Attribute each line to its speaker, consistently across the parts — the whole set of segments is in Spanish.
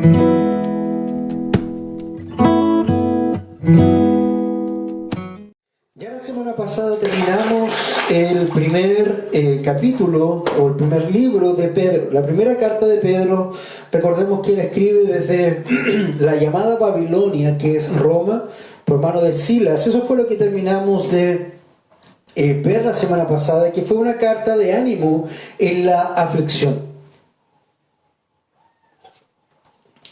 Speaker 1: Ya la semana pasada terminamos el primer capítulo o el primer libro de Pedro, la primera carta de Pedro. Recordemos que él escribe desde la llamada Babilonia, que es Roma, por mano de Silas. Eso fue lo que terminamos de ver la semana pasada, que fue una carta de ánimo en la aflicción.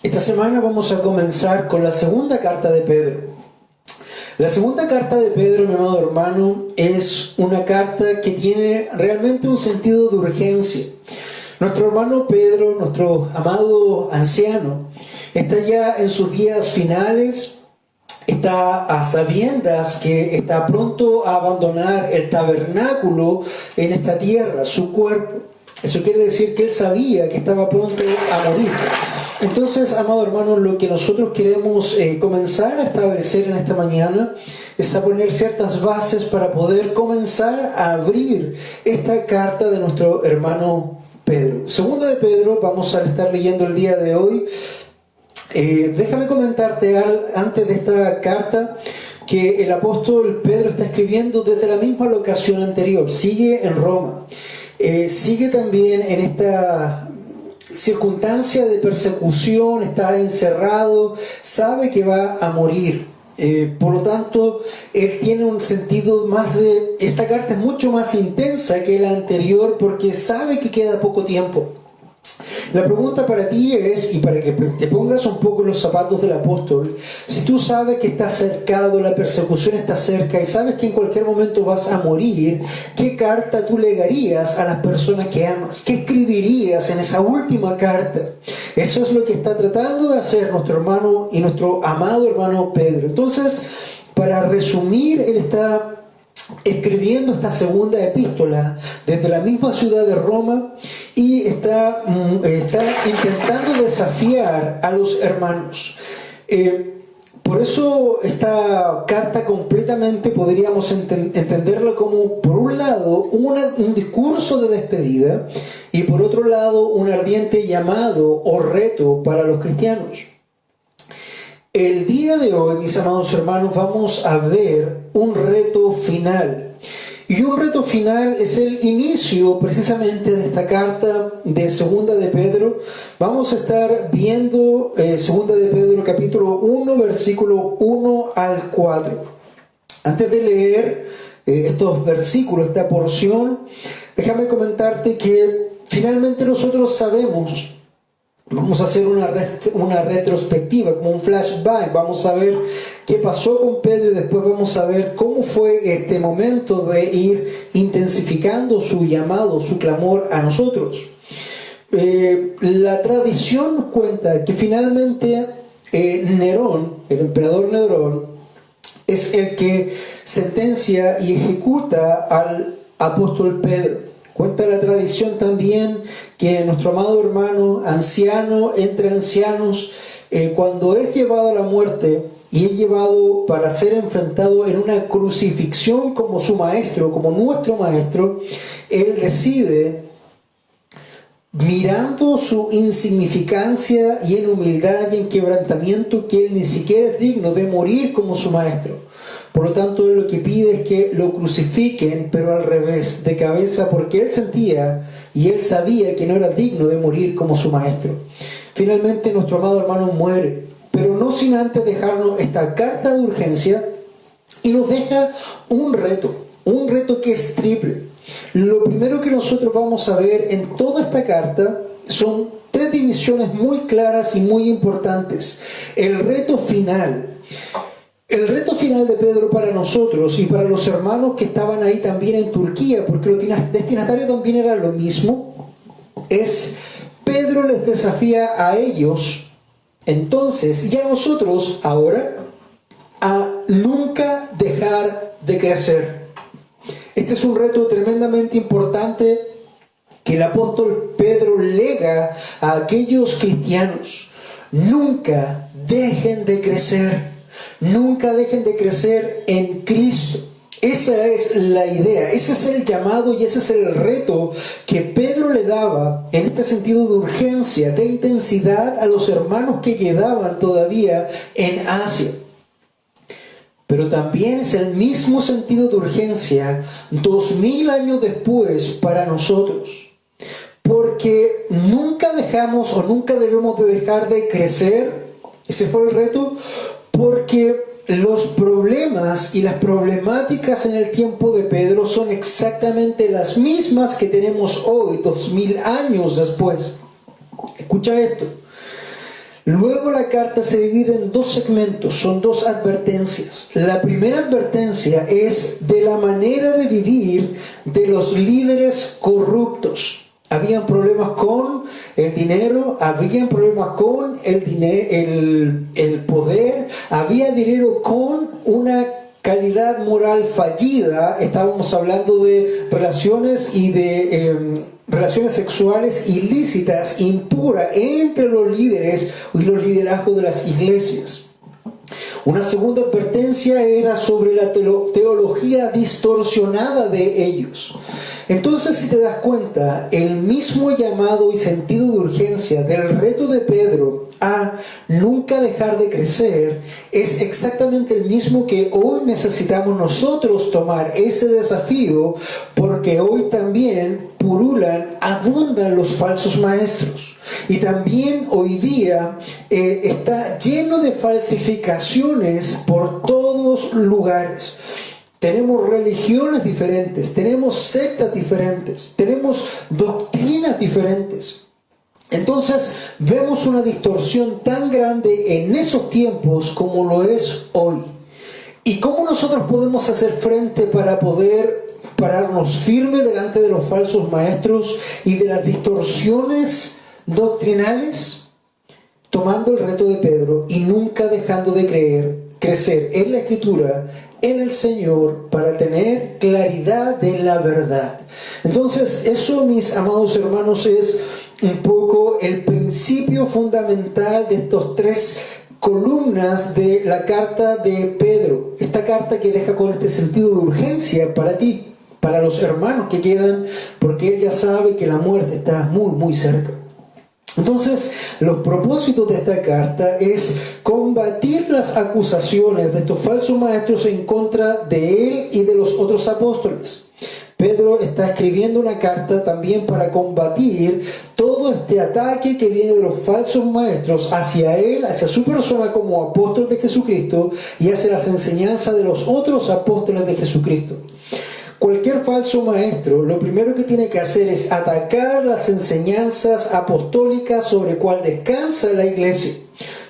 Speaker 1: Esta semana vamos a comenzar con la segunda carta de Pedro. La segunda carta de Pedro, mi amado hermano, es una carta que tiene realmente un sentido de urgencia. Nuestro hermano Pedro, nuestro amado anciano, está ya en sus días finales, está a sabiendas que está pronto a abandonar el tabernáculo en esta tierra, su cuerpo. Eso quiere decir que él sabía que estaba pronto a morir. Entonces, amado hermano, lo que nosotros queremos comenzar a establecer en esta mañana es a poner ciertas bases para poder comenzar a abrir esta carta de nuestro hermano Pedro. Segunda de Pedro, vamos a estar leyendo el día de hoy. Déjame comentarte antes de esta carta que el apóstol Pedro está escribiendo desde la misma locación anterior. Sigue en Roma. Sigue también en esta circunstancia de persecución, está encerrado, sabe que va a morir. Por lo tanto, él tiene un sentido más de... Esta carta es mucho más intensa que la anterior porque sabe que queda poco tiempo. La pregunta para ti es, y para que te pongas un poco en los zapatos del apóstol, si tú sabes que está cercado, la persecución está cerca y sabes que en cualquier momento vas a morir, ¿qué carta tú legarías a las personas que amas? ¿Qué escribirías en esa última carta? Eso es lo que está tratando de hacer nuestro hermano y nuestro amado hermano Pedro. Entonces, para resumir, él está escribiendo esta segunda epístola desde la misma ciudad de Roma y está intentando desafiar a los hermanos. Por eso esta carta completamente podríamos entenderla como, por un lado, un discurso de despedida y por otro lado, un ardiente llamado o reto para los cristianos. El día de hoy, mis amados hermanos, vamos a ver un reto final. Y un reto final es el inicio precisamente de esta carta de Segunda de Pedro. Vamos a estar viendo Segunda de Pedro capítulo 1, versículo 1 al 4. Antes de leer estos versículos, esta porción, déjame comentarte que finalmente nosotros sabemos. Vamos a hacer una retrospectiva, como un flashback. Vamos a ver qué pasó con Pedro y después vamos a ver cómo fue este momento de ir intensificando su llamado, su clamor a nosotros. La tradición nos cuenta que finalmente Nerón, el emperador Nerón, es el que sentencia y ejecuta al apóstol Pedro. Cuenta la tradición también que nuestro amado hermano, anciano entre ancianos, cuando es llevado a la muerte y es llevado para ser enfrentado en una crucifixión como su maestro, como nuestro maestro, él decide, mirando su insignificancia y en humildad y en quebrantamiento, que él ni siquiera es digno de morir como su maestro. Por lo tanto, él lo que pide es que lo crucifiquen, pero al revés, de cabeza, porque él sentía y él sabía que no era digno de morir como su maestro. Finalmente, nuestro amado hermano muere, pero no sin antes dejarnos esta carta de urgencia y nos deja un reto que es triple. Lo primero que nosotros vamos a ver en toda esta carta son tres divisiones muy claras y muy importantes. El reto final. El reto final de Pedro para nosotros y para los hermanos que estaban ahí también en Turquía, porque los destinatarios también era lo mismo, es Pedro les desafía a ellos, entonces, y a nosotros ahora, a nunca dejar de crecer. Este es un reto tremendamente importante que el apóstol Pedro lega a aquellos cristianos. Nunca dejen de crecer. Nunca dejen de crecer en Cristo. Esa es la idea, ese es el llamado y ese es el reto que Pedro le daba en este sentido de urgencia, de intensidad a los hermanos que quedaban todavía en Asia. Pero también es el mismo sentido de urgencia 2000 años después para nosotros. Porque nunca dejamos o nunca debemos de dejar de crecer, ese fue el reto, porque los problemas y las problemáticas en el tiempo de Pedro son exactamente las mismas que tenemos hoy, 2000 años después. Escucha esto. Luego la carta se divide en dos segmentos, son dos advertencias. La primera advertencia es de la manera de vivir de los líderes corruptos. Habían problemas con el dinero, habían problemas con el poder, había dinero con una calidad moral fallida. Estábamos hablando de relaciones y de relaciones sexuales ilícitas, impuras entre los líderes y los liderazgos de las iglesias. Una segunda advertencia era sobre la teología distorsionada de ellos. Entonces, si te das cuenta, el mismo llamado y sentido de urgencia del reto de Pedro a nunca dejar de crecer es exactamente el mismo que hoy necesitamos nosotros tomar ese desafío, porque hoy también purulan, abundan los falsos maestros. Y también hoy día está lleno de falsificaciones por todos lugares. Tenemos religiones diferentes, tenemos sectas diferentes, tenemos doctrinas diferentes. Entonces vemos una distorsión tan grande en esos tiempos como lo es hoy. ¿Y cómo nosotros podemos hacer frente para poder pararnos firme delante de los falsos maestros y de las distorsiones doctrinales? Tomando el reto de Pedro y nunca dejando de crecer en la Escritura, en el Señor, para tener claridad de la verdad. Entonces, eso, mis amados hermanos, es un poco el principio fundamental de estos tres columnas de la carta de Pedro. Esta carta que deja con este sentido de urgencia para ti, para los hermanos que quedan, porque él ya sabe que la muerte está muy, muy cerca. Entonces, los propósitos de esta carta es combatir las acusaciones de estos falsos maestros en contra de él y de los otros apóstoles. Pedro está escribiendo una carta también para combatir todo este ataque que viene de los falsos maestros hacia él, hacia su persona como apóstol de Jesucristo y hacia las enseñanzas de los otros apóstoles de Jesucristo. Cualquier falso maestro, lo primero que tiene que hacer es atacar las enseñanzas apostólicas sobre cual descansa la iglesia.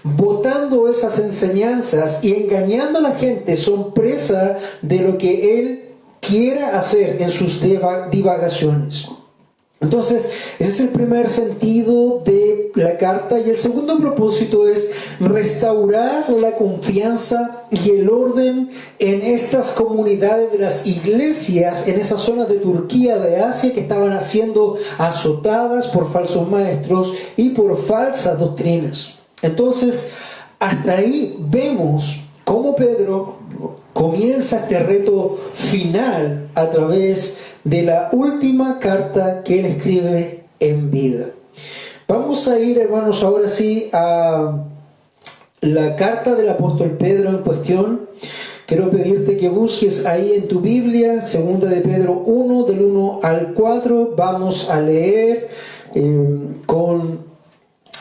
Speaker 1: Botando esas enseñanzas y engañando a la gente, son presa de lo que él quiera hacer en sus divagaciones. Entonces, ese es el primer sentido de la carta. Y el segundo propósito es restaurar la confianza y el orden en estas comunidades de las iglesias, en esas zonas de Turquía, de Asia, que estaban siendo azotadas por falsos maestros y por falsas doctrinas. Entonces, hasta ahí vemos cómo Pedro comienza este reto final a través de la última carta que él escribe en vida. Vamos a ir, hermanos, ahora sí a la carta del apóstol Pedro en cuestión. Quiero pedirte que busques ahí en tu Biblia, segunda de Pedro 1, del 1 al 4. Vamos a leer con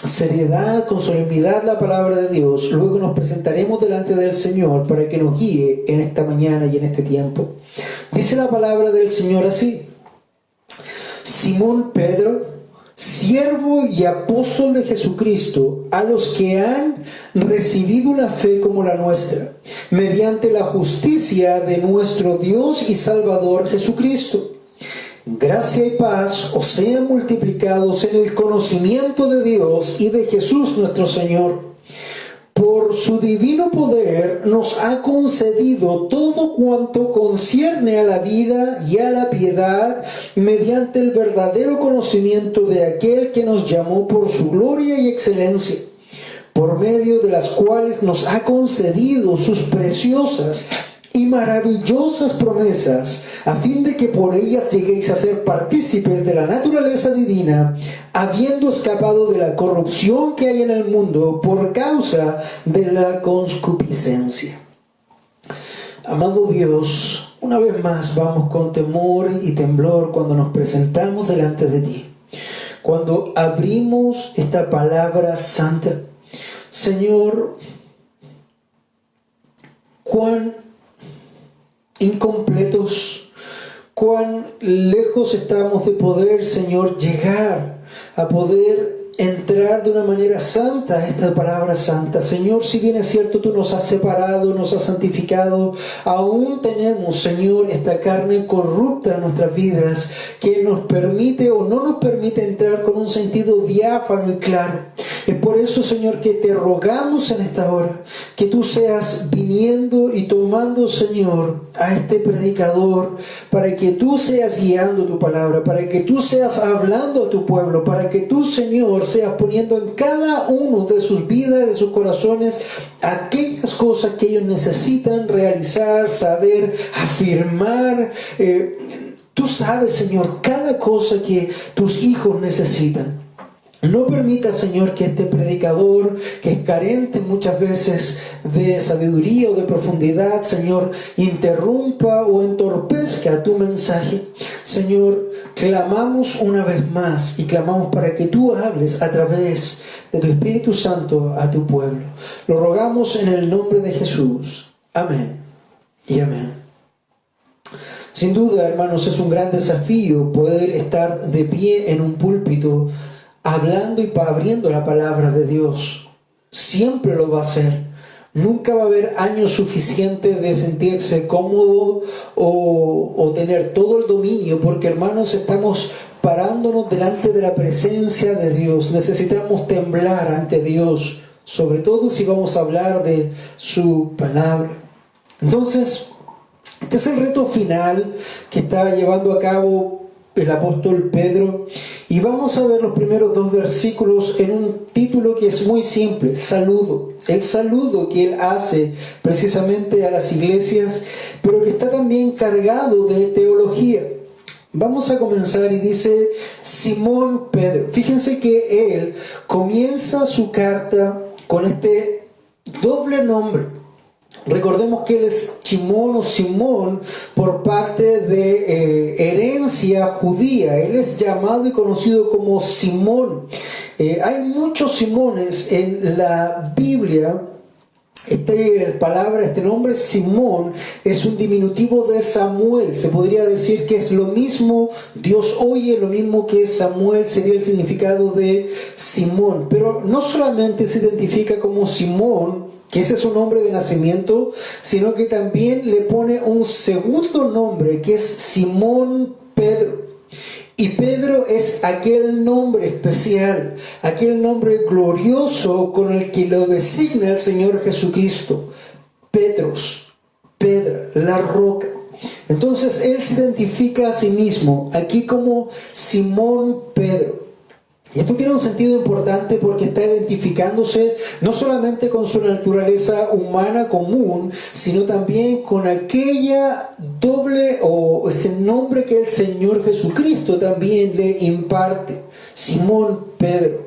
Speaker 1: seriedad, con solemnidad la palabra de Dios. Luego nos presentaremos delante del Señor para que nos guíe en esta mañana y en este tiempo. Dice la palabra del Señor así: Simón Pedro, siervo y apóstol de Jesucristo, a los que han recibido una fe como la nuestra, mediante la justicia de nuestro Dios y Salvador Jesucristo. Gracia y paz os sean multiplicados en el conocimiento de Dios y de Jesús nuestro Señor. Por su divino poder nos ha concedido todo cuanto concierne a la vida y a la piedad, mediante el verdadero conocimiento de aquel que nos llamó por su gloria y excelencia, por medio de las cuales nos ha concedido sus preciosas y maravillosas promesas, a fin de que por ellas lleguéis a ser partícipes de la naturaleza divina, habiendo escapado de la corrupción que hay en el mundo por causa de la concupiscencia. Amado Dios, una vez más vamos con temor y temblor cuando nos presentamos delante de ti, cuando abrimos esta palabra santa. Señor, cuán incompletos, cuán lejos estamos de poder, Señor, llegar a poder entrar de una manera santa a esta palabra santa. Señor, si bien es cierto, tú nos has separado, nos has santificado, aún tenemos, Señor, esta carne corrupta en nuestras vidas que nos permite o no nos permite entrar con un sentido diáfano y claro. Es por eso, Señor, que te rogamos en esta hora que tú seas viniendo y tomando, Señor, a este predicador, para que tú seas guiando tu palabra, para que tú seas hablando a tu pueblo, para que tú, Señor, seas poniendo en cada uno de sus vidas, de sus corazones, aquellas cosas que ellos necesitan realizar, saber, afirmar. Tú sabes, Señor, cada cosa que tus hijos necesitan. No permita, Señor, que este predicador, que es carente muchas veces de sabiduría o de profundidad, Señor, interrumpa o entorpezca tu mensaje. Señor, clamamos una vez más y clamamos para que tú hables a través de tu Espíritu Santo a tu pueblo. Lo rogamos en el nombre de Jesús. Amén y amén. Sin duda, hermanos, es un gran desafío poder estar de pie en un púlpito hablando y abriendo la palabra de Dios. Siempre lo va a hacer. Nunca va a haber años suficientes de sentirse cómodo o tener todo el dominio, porque, hermanos, estamos parándonos delante de la presencia de Dios. Necesitamos temblar ante Dios, sobre todo si vamos a hablar de su palabra. Entonces, este es el reto final que está llevando a cabo el apóstol Pedro, y vamos a ver los primeros 2 versículos en un título que es muy simple: saludo. El saludo que él hace precisamente a las iglesias, pero que está también cargado de teología. Vamos a comenzar y dice Simón Pedro. Fíjense que él comienza su carta con este doble nombre. Recordemos que él es Simón o Simón por parte de herencia judía. Él es llamado y conocido como Simón. Hay muchos Simones en la Biblia. Este nombre Simón es un diminutivo de Samuel. Se podría decir que es lo mismo, Dios oye lo mismo que Samuel, sería el significado de Simón. Pero no solamente se identifica como Simón, que ese es su nombre de nacimiento, sino que también le pone un segundo nombre, que es Simón Pedro. Y Pedro es aquel nombre especial, aquel nombre glorioso con el que lo designa el Señor Jesucristo. Petros, Pedra, la roca. Entonces él se identifica a sí mismo aquí como Simón Pedro. Y esto tiene un sentido importante porque está identificándose no solamente con su naturaleza humana común, sino también con aquella doble o ese nombre que el Señor Jesucristo también le imparte: Simón Pedro.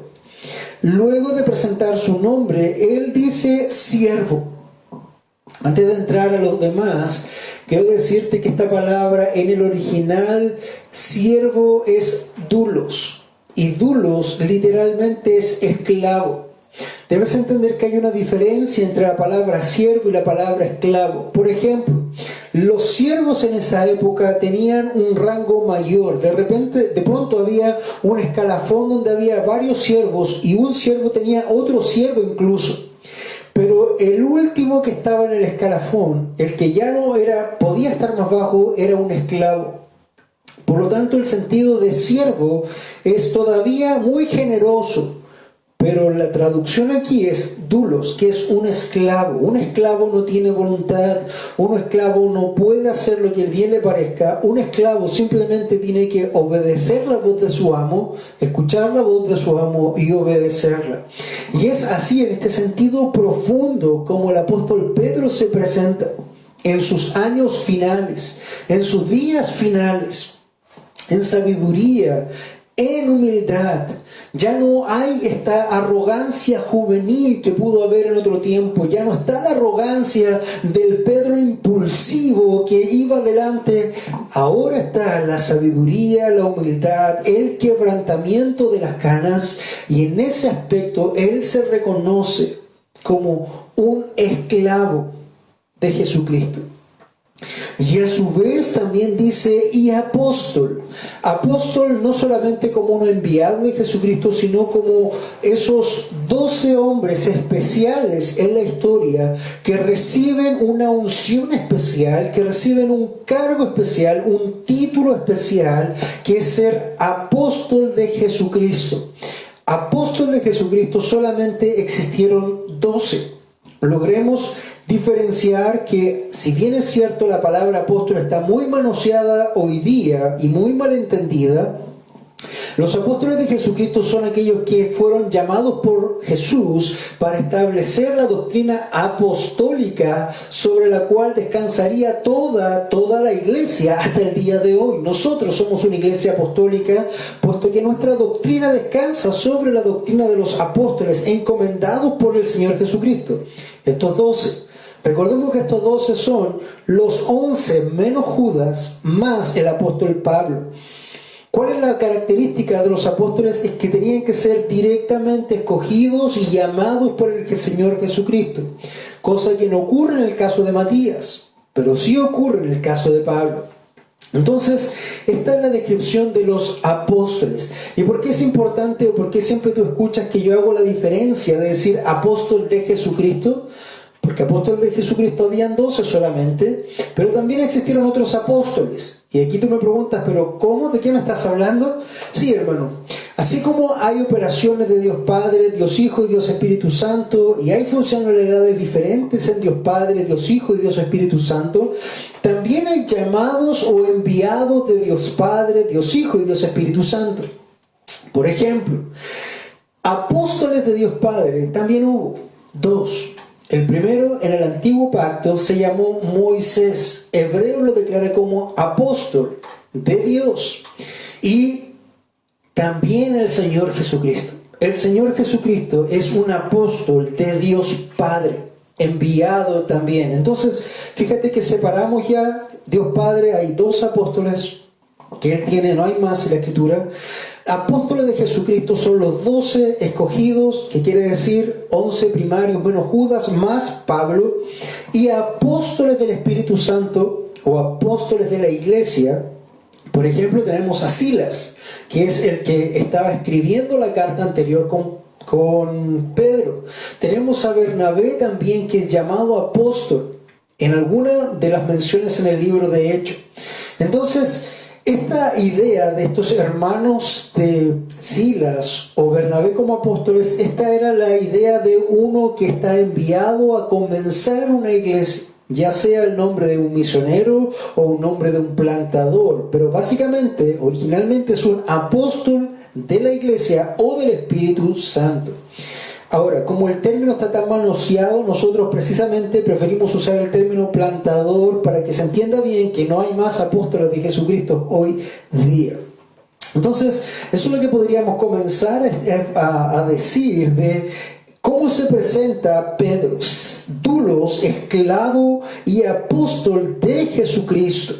Speaker 1: Luego de presentar su nombre, él dice siervo. Antes de entrar a los demás, quiero decirte que esta palabra en el original, siervo, es doulos. Y doulos literalmente es esclavo. Debes entender que hay una diferencia entre la palabra siervo y la palabra esclavo. Por ejemplo, los siervos en esa época tenían un rango mayor. De pronto había un escalafón donde había varios siervos y un siervo tenía otro siervo incluso. Pero el último que estaba en el escalafón, el que ya no podía estar más bajo, era un esclavo. Por lo tanto, el sentido de siervo es todavía muy generoso, pero la traducción aquí es doulos, que es un esclavo. Un esclavo no tiene voluntad, un esclavo no puede hacer lo que el bien le parezca. Un esclavo simplemente tiene que obedecer la voz de su amo, escuchar la voz de su amo y obedecerla. Y es así, en este sentido profundo, como el apóstol Pedro se presenta. en sus años finales, en sus días finales, en sabiduría, en humildad. Ya no hay esta arrogancia juvenil que pudo haber en otro tiempo. Ya no está la arrogancia del Pedro impulsivo que iba adelante. Ahora está la sabiduría, la humildad, el quebrantamiento de las canas. Y en ese aspecto él se reconoce como un esclavo de Jesucristo. Y a su vez también dice, y apóstol. Apóstol no solamente como un enviado de Jesucristo, sino como esos 12 hombres especiales en la historia que reciben una unción especial, que reciben un cargo especial, un título especial, que es ser apóstol de Jesucristo. Apóstol de Jesucristo solamente existieron 12. Logremos diferenciar que, si bien es cierto la palabra apóstol está muy manoseada hoy día y muy mal entendida, los apóstoles de Jesucristo son aquellos que fueron llamados por Jesús para establecer la doctrina apostólica sobre la cual descansaría toda la iglesia hasta el día de hoy. Nosotros somos una iglesia apostólica, puesto que nuestra doctrina descansa sobre la doctrina de los apóstoles encomendados por el Señor Jesucristo. Estos 12. Recordemos que estos 12 son los 11 menos Judas más el apóstol Pablo. ¿Cuál es la característica de los apóstoles? Es que tenían que ser directamente escogidos y llamados por el Señor Jesucristo. Cosa que no ocurre en el caso de Matías, pero sí ocurre en el caso de Pablo. Entonces, esta es la descripción de los apóstoles. ¿Y por qué es importante o por qué siempre tú escuchas que yo hago la diferencia de decir apóstol de Jesucristo? Porque apóstoles de Jesucristo habían 12 solamente, pero también existieron otros apóstoles. Y aquí tú me preguntas, ¿pero cómo? ¿De qué me estás hablando? Sí, hermano. Así como hay operaciones de Dios Padre, Dios Hijo y Dios Espíritu Santo, y hay funcionalidades diferentes en Dios Padre, Dios Hijo y Dios Espíritu Santo, también hay llamados o enviados de Dios Padre, Dios Hijo y Dios Espíritu Santo. Por ejemplo, apóstoles de Dios Padre también hubo 2. El primero, en el antiguo pacto, se llamó Moisés. Hebreo lo declara como apóstol de Dios. Y también el Señor Jesucristo. El Señor Jesucristo es un apóstol de Dios Padre, enviado también. Entonces, fíjate que separamos ya Dios Padre, hay 2 apóstoles que Él tiene, no hay más en la Escritura. Apóstoles de Jesucristo son los 12 escogidos, que quiere decir 11 primarios menos Judas, más Pablo. Y apóstoles del Espíritu Santo o apóstoles de la iglesia, por ejemplo, tenemos a Silas, que es el que estaba escribiendo la carta anterior con Pedro. Tenemos a Bernabé también, que es llamado apóstol en alguna de las menciones en el libro de Hechos. Entonces, esta idea de estos hermanos de Silas o Bernabé como apóstoles, esta era la idea de uno que está enviado a comenzar una iglesia, ya sea el nombre de un misionero o un nombre de un plantador, pero básicamente, originalmente es un apóstol de la iglesia o del Espíritu Santo. Ahora, como el término está tan manoseado, nosotros precisamente preferimos usar el término plantador para que se entienda bien que no hay más apóstoles de Jesucristo hoy día. Entonces, eso es lo que podríamos comenzar a decir de cómo se presenta Pedro, dulos, esclavo y apóstol de Jesucristo.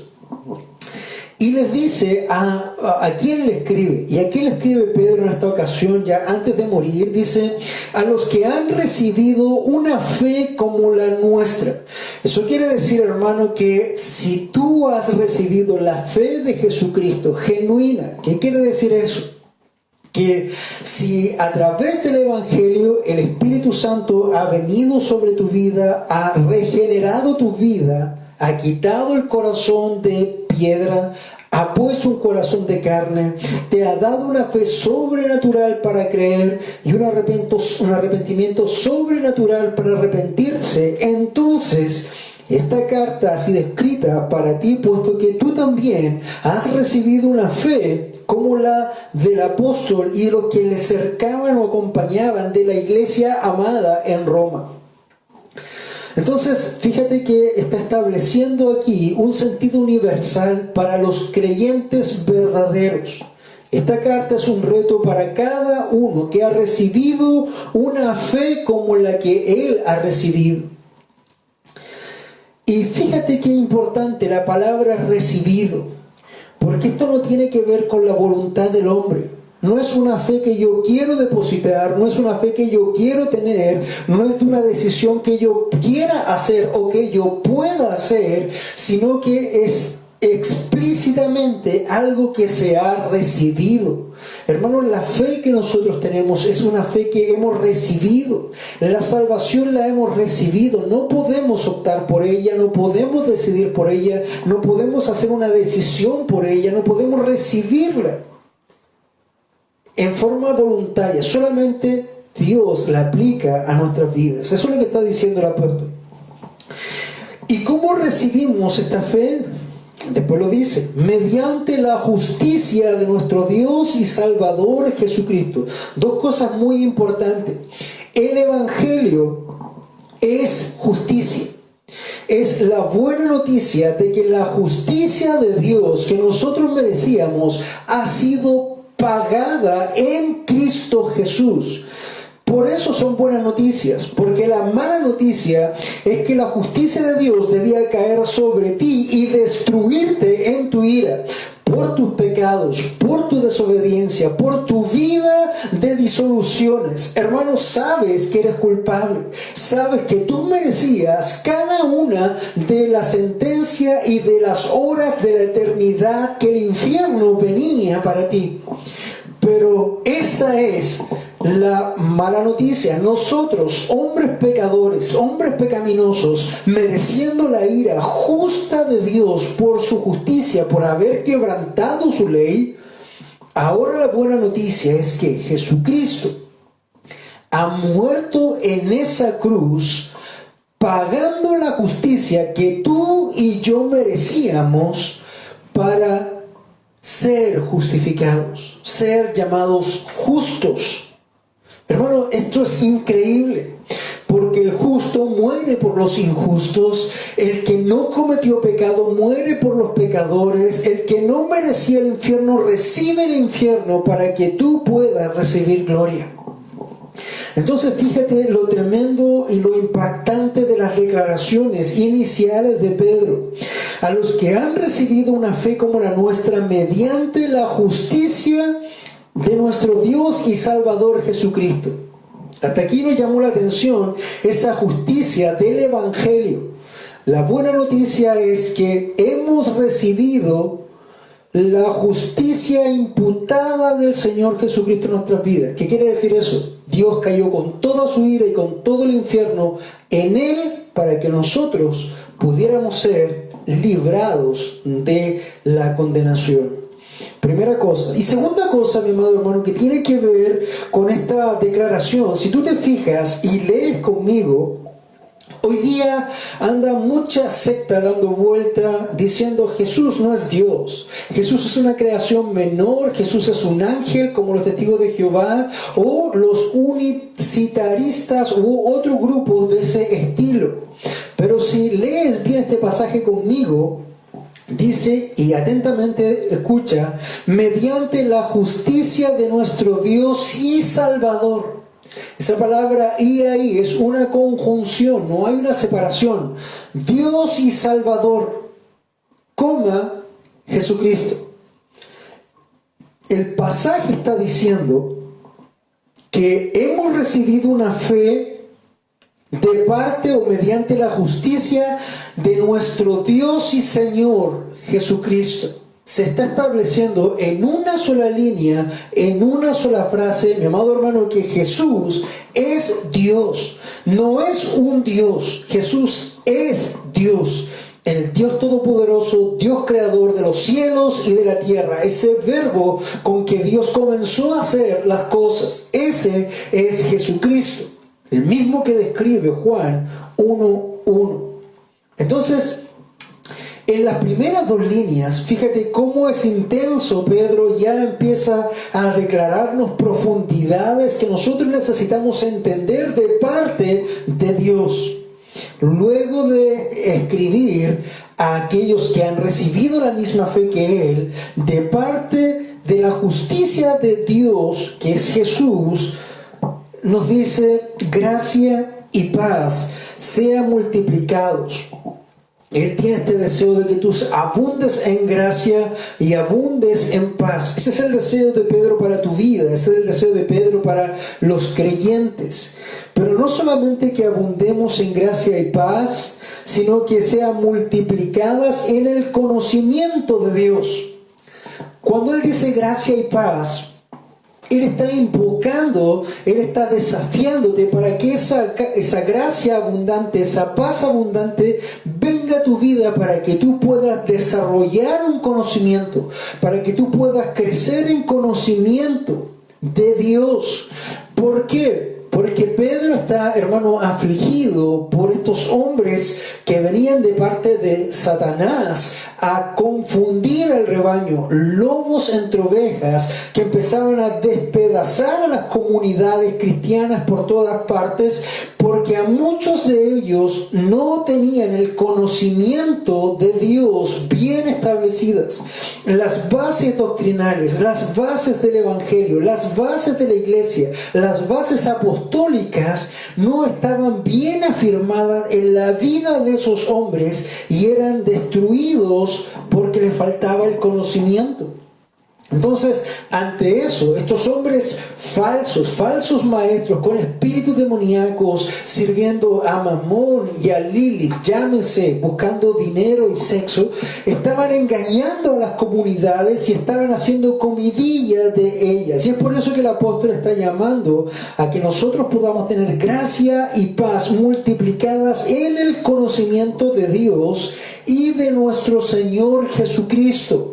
Speaker 1: Y les dice a quién le escribe. Y a quién le escribe Pedro en esta ocasión, ya antes de morir, dice: a los que han recibido una fe como la nuestra. Eso quiere decir, hermano, que si tú has recibido la fe de Jesucristo genuina, ¿qué quiere decir eso? Que si a través del Evangelio el Espíritu Santo ha venido sobre tu vida, ha regenerado tu vida, ha quitado el corazón de piedra, ha puesto un corazón de carne, te ha dado una fe sobrenatural para creer y un arrepentimiento sobrenatural para arrepentirse, entonces esta carta ha sido escrita para ti, puesto que tú también has recibido una fe como la del apóstol y de los que le cercaban o acompañaban de la iglesia amada en Roma. Entonces, fíjate que está estableciendo aquí un sentido universal para los creyentes verdaderos. Esta carta es un reto para cada uno que ha recibido una fe como la que él ha recibido. Y fíjate qué importante la palabra recibido, porque esto no tiene que ver con la voluntad del hombre. No es una fe que yo quiero depositar, no es una fe que yo quiero tener, no es una decisión que yo quiera hacer o que yo pueda hacer, sino que es explícitamente algo que se ha recibido. Hermanos, la fe que nosotros tenemos es una fe que hemos recibido. La salvación la hemos recibido. No podemos optar por ella, no podemos decidir por ella, no podemos hacer una decisión por ella, no podemos recibirla en forma voluntaria. Solamente Dios la aplica a nuestras vidas. Eso es lo que está diciendo el apóstol. ¿Y cómo recibimos esta fe? Después lo dice, mediante la justicia de nuestro Dios y Salvador Jesucristo. Dos cosas muy importantes. El Evangelio es justicia. Es la buena noticia de que la justicia de Dios que nosotros merecíamos ha sido pagada en Cristo Jesús. Por eso son buenas noticias, porque la mala noticia es que la justicia de Dios debía caer sobre ti y destruirte en tu ira, por tus pecados, por tu desobediencia, por tu vida de disoluciones. Hermano, sabes que eres culpable, sabes que tú merecías cada una de la sentencia y de las horas de la eternidad que el infierno venía para ti. Pero esa es la mala noticia. Nosotros, hombres pecadores, hombres pecaminosos, mereciendo la ira justa de Dios por su justicia, por haber quebrantado su ley, ahora la buena noticia es que Jesucristo ha muerto en esa cruz, pagando la justicia que tú y yo merecíamos para ser justificados, ser llamados justos. Hermano, esto es increíble, porque el justo muere por los injustos, el que no cometió pecado muere por los pecadores, el que no merecía el infierno recibe el infierno para que tú puedas recibir gloria. Entonces fíjate lo tremendo y lo impactante de las declaraciones iniciales de Pedro. A los que han recibido una fe como la nuestra mediante la justicia de nuestro Dios y Salvador Jesucristo. Hasta aquí nos llamó la atención esa justicia del Evangelio. La buena noticia es que hemos recibido la justicia imputada del Señor Jesucristo en nuestras vidas. ¿Qué quiere decir eso? Dios cayó con toda su ira y con todo el infierno en Él para que nosotros pudiéramos ser librados de la condenación. Primera cosa. Y segunda cosa, mi amado hermano, que tiene que ver con esta declaración. Si tú te fijas y lees conmigo, hoy día anda mucha secta dando vuelta diciendo Jesús no es Dios, Jesús es una creación menor, Jesús es un ángel como los testigos de Jehová o los unitaristas u otro grupo de ese estilo. Pero si lees bien este pasaje conmigo, dice, y atentamente escucha, mediante la justicia de nuestro Dios y Salvador. Esa palabra y ahí es una conjunción, no hay una separación. Dios y Salvador, coma, Jesucristo. El pasaje está diciendo que hemos recibido una fe de parte o mediante la justicia de nuestro Dios y Señor Jesucristo. Se está estableciendo en una sola línea, en una sola frase, mi amado hermano, que Jesús es Dios. No es un Dios, Jesús es Dios. El Dios Todopoderoso, Dios Creador de los cielos y de la tierra. Ese verbo con que Dios comenzó a hacer las cosas. Ese es Jesucristo. El mismo que describe Juan 1:1. Entonces, en las primeras dos líneas, fíjate cómo es intenso. Pedro ya empieza a declararnos profundidades que nosotros necesitamos entender de parte de Dios. luego de escribir a aquellos que han recibido la misma fe que él, de parte de la justicia de Dios, que es Jesús, nos dice: gracia y paz sean multiplicados. Él tiene este deseo de que tú abundes en gracia y abundes en paz. Ese es el deseo de Pedro para tu vida, ese es el deseo de Pedro para los creyentes. Pero no solamente que abundemos en gracia y paz, sino que sean multiplicadas en el conocimiento de Dios. Cuando Él dice gracia y paz, Él está invocando, Él está desafiándote para que esa gracia abundante, esa paz abundante venga a tu vida, para que tú puedas desarrollar un conocimiento, para que tú puedas crecer en conocimiento de Dios. ¿Por qué? Porque Pedro está, hermano, afligido por estos hombres que venían de parte de Satanás a confundir al rebaño, lobos entre ovejas, que empezaban a despedazar a las comunidades cristianas por todas partes, porque a muchos de ellos no tenían el conocimiento de Dios bien establecidas. Las bases doctrinales, las bases del Evangelio, las bases de la iglesia, las bases apostólicas no estaban bien afirmadas en la vida de esos hombres y eran destruidos porque les faltaba el conocimiento. Entonces, ante eso, estos hombres falsos maestros con espíritus demoníacos, sirviendo a Mamón y a Lilith, llámese, buscando dinero y sexo, estaban engañando a las comunidades y estaban haciendo comidilla de ellas. Y es por eso que el apóstol está llamando a que nosotros podamos tener gracia y paz multiplicadas en el conocimiento de Dios y de nuestro Señor Jesucristo.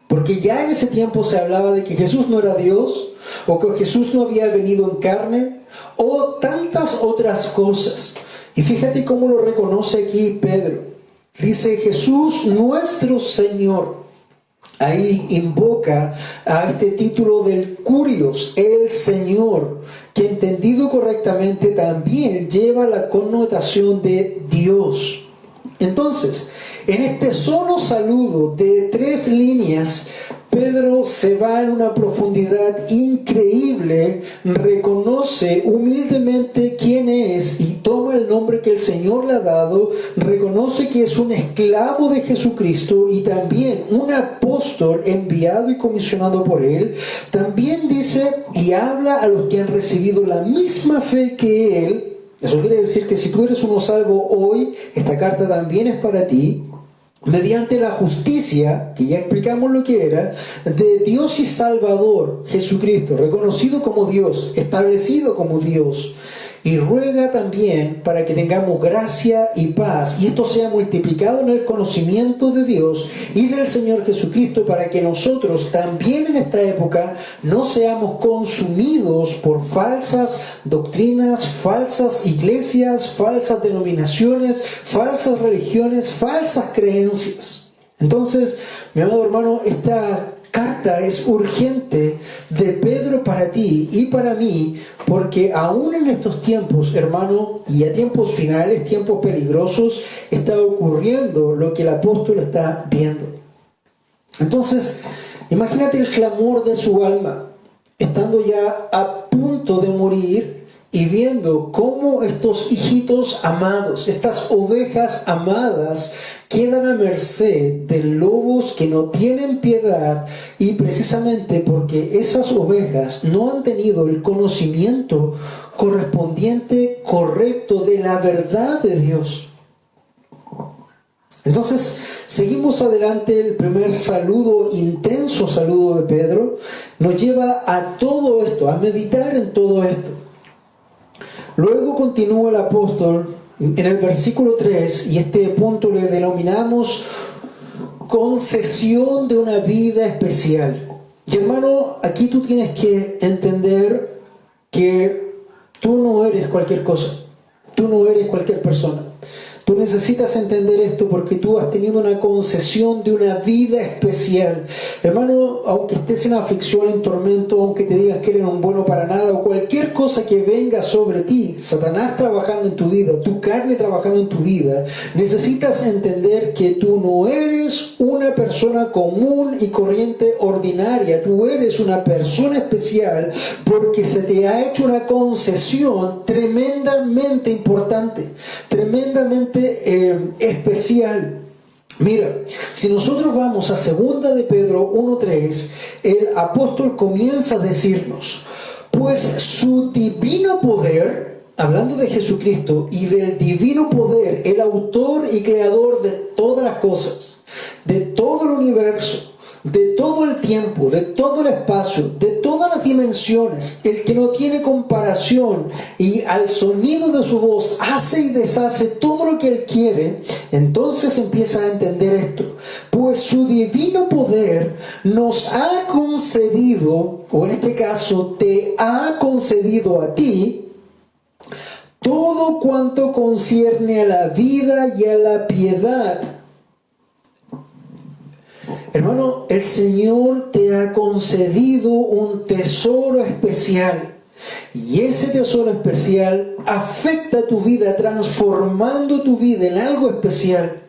Speaker 1: Porque ya en ese tiempo se hablaba de que Jesús no era Dios, o que Jesús no había venido en carne, o tantas otras cosas. Y fíjate cómo lo reconoce aquí Pedro. Dice: Jesús nuestro Señor. Ahí invoca a este título del Curios, el Señor, que entendido correctamente también lleva la connotación de Dios. Entonces, en este solo saludo de 3 líneas, Pedro se va en una profundidad increíble, reconoce humildemente quién es y toma el nombre que el Señor le ha dado, reconoce que es un esclavo de Jesucristo y también un apóstol enviado y comisionado por Él. También dice y habla a los que han recibido la misma fe que Él. Eso quiere decir que si tú eres uno salvo hoy, esta carta también es para ti. Mediante la justicia, que ya explicamos lo que era, de Dios y Salvador, Jesucristo, reconocido como Dios, establecido como Dios. Y ruega también para que tengamos gracia y paz, y esto sea multiplicado en el conocimiento de Dios y del Señor Jesucristo, para que nosotros también en esta época no seamos consumidos por falsas doctrinas, falsas iglesias, falsas denominaciones, falsas religiones, falsas creencias. Entonces, mi amado hermano, esta carta es urgente de Pedro para ti y para mí, porque aún en estos tiempos, hermano, y a tiempos finales, tiempos peligrosos, está ocurriendo lo que el apóstol está viendo. Entonces, imagínate el clamor de su alma, estando ya a punto de morir y viendo cómo estos hijitos amados, estas ovejas amadas, quedan a merced de lobos que no tienen piedad, y precisamente porque esas ovejas no han tenido el conocimiento correspondiente, correcto de la verdad de Dios. Entonces, seguimos adelante. El primer saludo, intenso saludo de Pedro, nos lleva a todo esto, a meditar en todo esto. Luego continúa el apóstol en el versículo 3, y este punto le denominamos concesión de una vida especial. Y hermano, aquí tú tienes que entender que tú no eres cualquier cosa, tú no eres cualquier persona. Tú necesitas entender esto porque tú has tenido una concesión de una vida especial. Hermano, aunque estés en aflicción, en tormento, aunque te digas que eres un bueno para nada o cualquier cosa que venga sobre ti, Satanás trabajando en tu vida, tu carne trabajando en tu vida, necesitas entender que tú no eres una persona común y corriente ordinaria. Tú eres una persona especial porque se te ha hecho una concesión tremendamente importante, tremendamente especial. Mira, si nosotros vamos a 2 de Pedro 1:3, el apóstol comienza a decirnos: pues su divino poder, hablando de Jesucristo y del divino poder, el autor y creador de todas las cosas, de todo el universo, de todo el tiempo, de todo el espacio, de todas las dimensiones, el que no tiene comparación y al sonido de su voz hace y deshace todo lo que Él quiere, entonces empieza a entender esto. Pues su divino poder nos ha concedido, o en este caso te ha concedido a ti, todo cuanto concierne a la vida y a la piedad. Hermano, el Señor te ha concedido un tesoro especial. Y ese tesoro especial afecta tu vida, transformando tu vida en algo especial.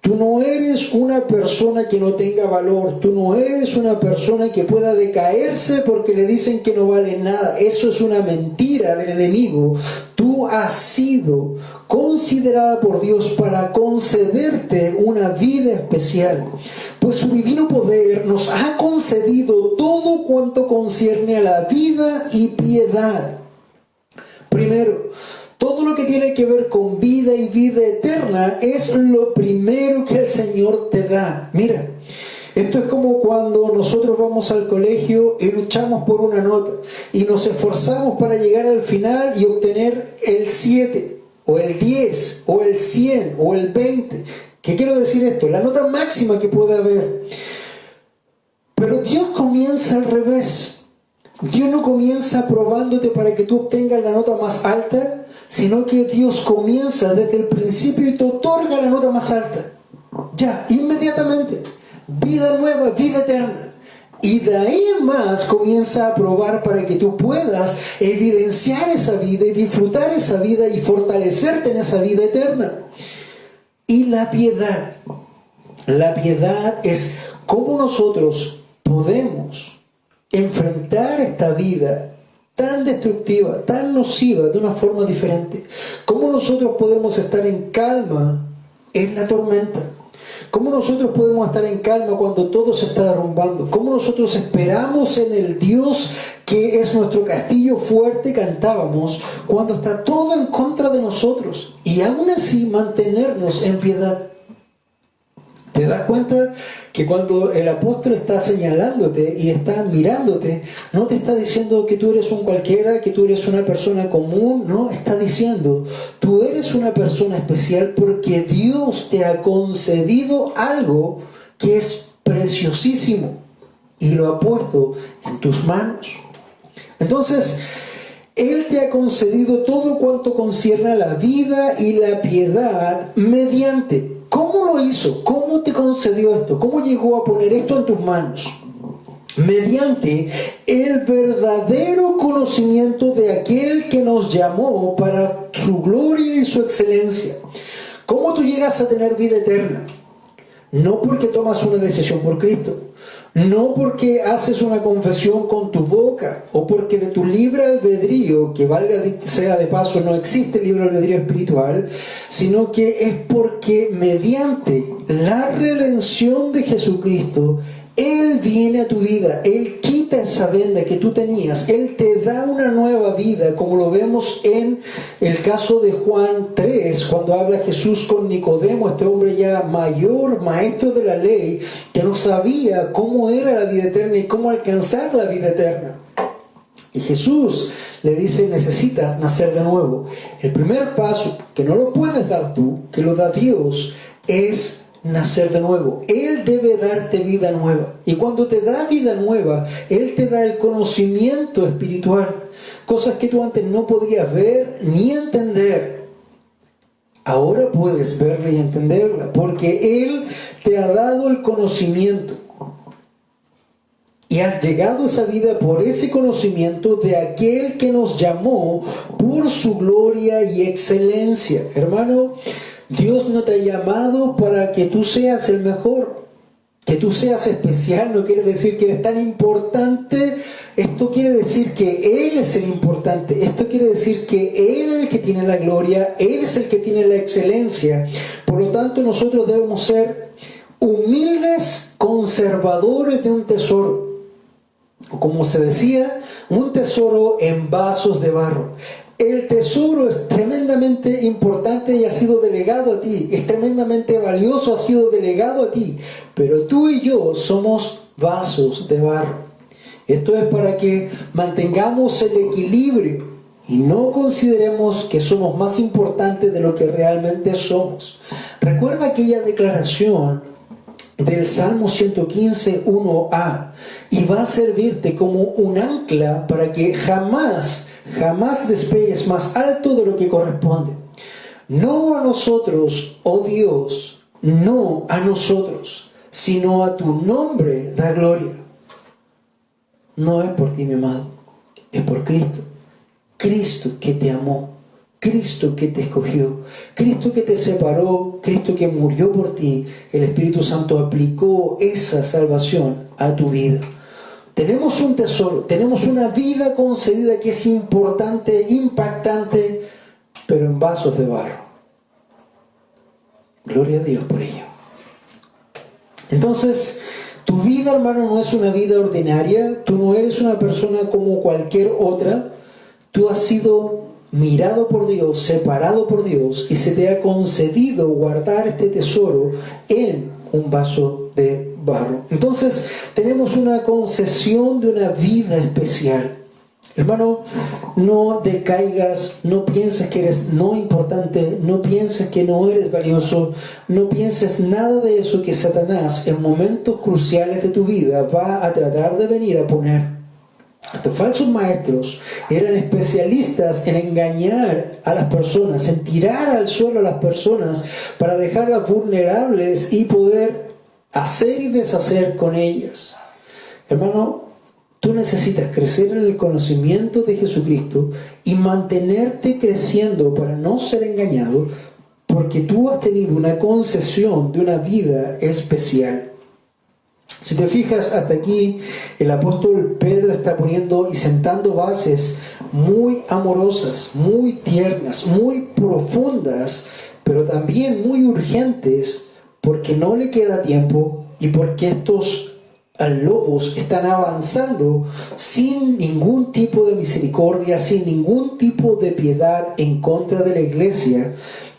Speaker 1: Tú no eres una persona que no tenga valor. Tú no eres una persona que pueda decaerse porque le dicen que no vale nada. Eso es una mentira del enemigo. Tú has sido considerada por Dios para concederte una vida especial. Pues su divino poder nos ha concedido todo cuanto concierne a la vida y piedad. Primero, todo lo que tiene que ver con vida y vida eterna es lo primero que el Señor te da. Mira, esto es como cuando nosotros vamos al colegio y luchamos por una nota y nos esforzamos para llegar al final y obtener el 7 o el 10 o el 100 o el 20. ¿Qué quiero decir esto? La nota máxima que puede haber. Pero Dios comienza al revés. Dios no comienza probándote para que tú obtengas la nota más alta, sino que Dios comienza desde el principio y te otorga la nota más alta. Ya, inmediatamente. Vida nueva, vida eterna. Y de ahí en más comienza a probar para que tú puedas evidenciar esa vida y disfrutar esa vida y fortalecerte en esa vida eterna. Y la piedad. La piedad es cómo nosotros podemos enfrentar esta vida tan destructiva, tan nociva, de una forma diferente. Cómo nosotros podemos estar en calma en la tormenta. Cómo nosotros podemos estar en calma cuando todo se está derrumbando. Cómo nosotros esperamos en el Dios que es nuestro castillo fuerte, cantábamos, cuando está todo en contra de nosotros. Y aún así mantenernos en piedad. ¿Te das cuenta que cuando el apóstol está señalándote y está mirándote, no te está diciendo que tú eres un cualquiera, que tú eres una persona común? No, está diciendo, tú eres una persona especial porque Dios te ha concedido algo que es preciosísimo y lo ha puesto en tus manos. Entonces, Él te ha concedido todo cuanto concierne a la vida y la piedad mediante. ¿Cómo lo hizo? ¿Cómo te concedió esto? ¿Cómo llegó a poner esto en tus manos? Mediante el verdadero conocimiento de aquel que nos llamó para su gloria y su excelencia. ¿Cómo tú llegas a tener vida eterna? No porque tomas una decisión por Cristo. No porque haces una confesión con tu boca o porque de tu libre albedrío, que valga sea de paso, no existe libre albedrío espiritual, sino que es porque mediante la redención de Jesucristo, Él viene a tu vida, Él quita esa venda que tú tenías, Él te da una nueva vida, como lo vemos en el caso de Juan 3, cuando habla Jesús con Nicodemo, este hombre ya mayor, maestro de la ley, que no sabía cómo era la vida eterna y cómo alcanzar la vida eterna. Y Jesús le dice, necesitas nacer de nuevo. El primer paso, que no lo puedes dar tú, que lo da Dios, es nacer de nuevo. Él debe darte vida nueva. Y cuando te da vida nueva, Él te da el conocimiento espiritual. Cosas que tú antes no podías ver ni entender. Ahora puedes verla y entenderla, porque Él te ha dado el conocimiento. Y has llegado a esa vida por ese conocimiento de aquel que nos llamó por su gloria y excelencia. Hermano, Dios no te ha llamado para que tú seas el mejor, que tú seas especial. No quiere decir que eres tan importante. Esto quiere decir que Él es el importante. Esto quiere decir que Él es el que tiene la gloria. Él es el que tiene la excelencia. Por lo tanto, nosotros debemos ser humildes conservadores de un tesoro. Como se decía, un tesoro en vasos de barro. El tesoro es tremendamente importante y ha sido delegado a ti. Es tremendamente valioso, ha sido delegado a ti. Pero tú y yo somos vasos de barro. Esto es para que mantengamos el equilibrio y no consideremos que somos más importantes de lo que realmente somos. Recuerda aquella declaración del Salmo 115, 1a, y va a servirte como un ancla para que jamás despegues más alto de lo que corresponde. No a nosotros, oh Dios, no a nosotros, sino a tu nombre da gloria. No es por ti, mi amado, es por Cristo. Cristo que te amó, Cristo que te escogió, Cristo que te separó, Cristo que murió por ti. El Espíritu Santo aplicó esa salvación a tu vida. Tenemos un tesoro, tenemos una vida concedida que es importante, impactante, pero en vasos de barro. Gloria a Dios por ello. Entonces, tu vida, hermano, no es una vida ordinaria. Tú no eres una persona como cualquier otra. Tú has sido mirado por Dios, separado por Dios, y se te ha concedido guardar este tesoro en un vaso de barro. Entonces, tenemos una concesión de una vida especial. Hermano, no decaigas, no pienses que eres no importante, no pienses que no eres valioso, no pienses nada de eso que Satanás en momentos cruciales de tu vida va a tratar de venir a poner. Estos falsos maestros eran especialistas en engañar a las personas, en tirar al suelo a las personas para dejarlas vulnerables y poder hacer y deshacer con ellas. Hermano, tú necesitas crecer en el conocimiento de Jesucristo y mantenerte creciendo para no ser engañado, porque tú has tenido una concesión de una vida especial. Si te fijas, hasta aquí el apóstol Pedro está poniendo y sentando bases muy amorosas, muy tiernas, muy profundas, pero también muy urgentes, porque no le queda tiempo y porque estos lobos están avanzando sin ningún tipo de misericordia, sin ningún tipo de piedad en contra de la iglesia.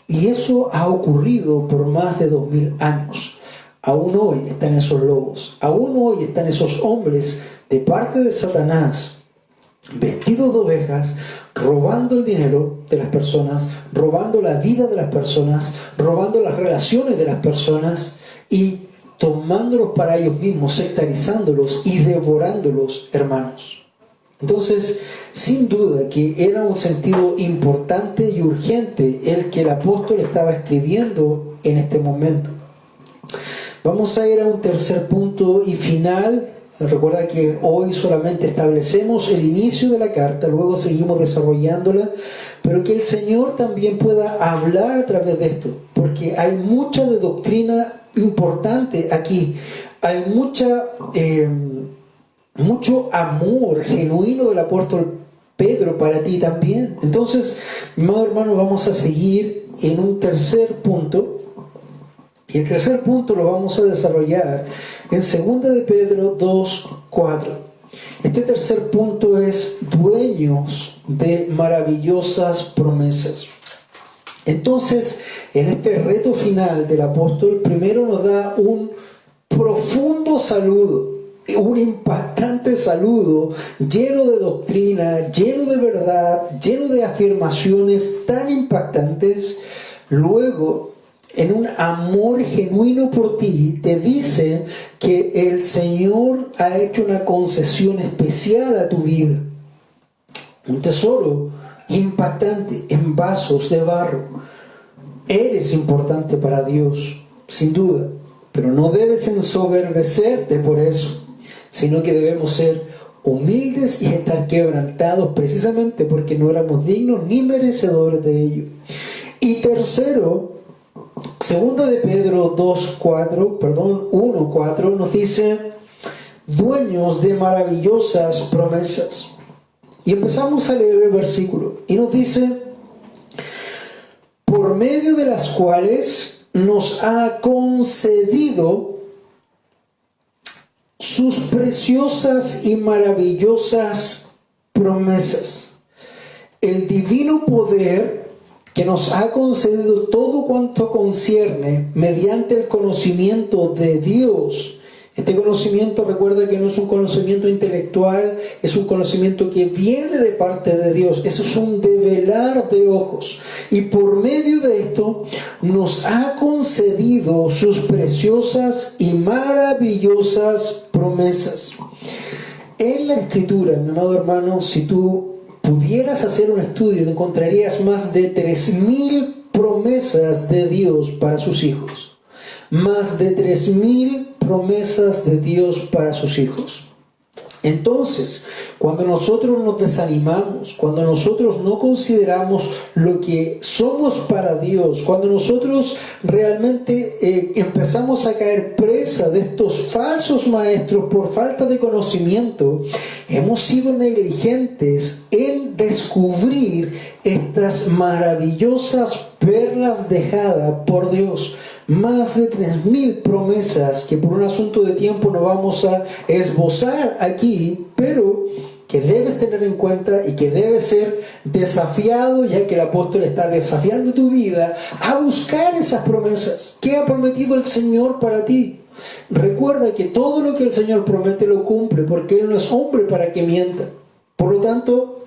Speaker 1: Y eso ha ocurrido por más de 2000 años. Aún hoy están esos lobos, aún hoy están esos hombres de parte de Satanás, vestidos de ovejas, robando el dinero de las personas, robando la vida de las personas, robando las relaciones de las personas y tomándolos para ellos mismos, sectarizándolos y devorándolos, hermanos. Entonces, sin duda que era un sentido importante y urgente el que el apóstol estaba escribiendo en este momento. Vamos a ir a un tercer punto y final. Recuerda que hoy solamente establecemos el inicio de la carta, luego seguimos desarrollándola, pero que el Señor también pueda hablar a través de esto, porque hay mucha de doctrina importante aquí. Hay mucho amor genuino del apóstol Pedro para ti también. Entonces, mi amado hermano, vamos a seguir en un tercer punto. Y el tercer punto lo vamos a desarrollar en 2 de Pedro 2:4. Este tercer punto es dueños de maravillosas promesas. Entonces, en este reto final del apóstol, primero nos da un profundo saludo, un impactante saludo, lleno de doctrina, lleno de verdad, lleno de afirmaciones tan impactantes. Luego, en un amor genuino por ti, te dice que el Señor ha hecho una concesión especial a tu vida. Un tesoro impactante en vasos de barro. Eres importante para Dios, sin duda, pero no debes ensoberbecerte por eso, sino que debemos ser humildes y estar quebrantados precisamente porque no éramos dignos ni merecedores de ello. Y tercero, segunda de Pedro 1:4 nos dice, dueños de maravillosas promesas. Y empezamos a leer el versículo y nos dice, por medio de las cuales nos ha concedido sus preciosas y maravillosas promesas. El divino poder que nos ha concedido todo cuanto concierne mediante el conocimiento de Dios. Este conocimiento, recuerda que no es un conocimiento intelectual, es un conocimiento que viene de parte de Dios. Eso es un develar de ojos. Y por medio de esto nos ha concedido sus preciosas y maravillosas promesas. En la Escritura, mi amado hermano, si tú pudieras hacer un estudio, te encontrarías más de 3.000 promesas de Dios para sus hijos. Más de 3.000 promesas de Dios para sus hijos. Entonces, cuando nosotros nos desanimamos, cuando nosotros no consideramos lo que somos para Dios, cuando nosotros realmente empezamos a caer presa de estos falsos maestros por falta de conocimiento, hemos sido negligentes en descubrir estas maravillosas perlas dejadas por Dios. Más de 3.000 promesas que por un asunto de tiempo no vamos a esbozar aquí, pero que debes tener en cuenta y que debes ser desafiado, ya que el apóstol está desafiando tu vida, a buscar esas promesas. ¿Qué ha prometido el Señor para ti? Recuerda que todo lo que el Señor promete lo cumple, porque Él no es hombre para que mienta. Por lo tanto,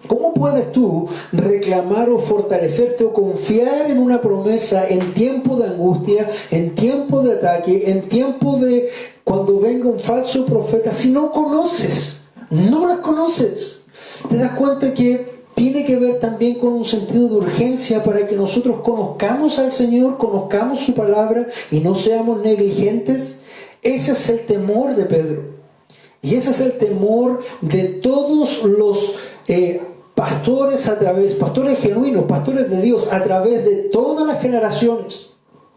Speaker 1: ¿cómo puedes tú reclamar o fortalecerte o confiar en una promesa en tiempo de angustia, en tiempo de ataque, en tiempo de cuando venga un falso profeta, si no conoces, no las conoces? ¿Te das cuenta que tiene que ver también con un sentido de urgencia para que nosotros conozcamos al Señor, conozcamos su palabra y no seamos negligentes? Ese es el temor de Pedro. Y ese es el temor de todos los pastores genuinos, pastores de Dios, a través de todas las generaciones.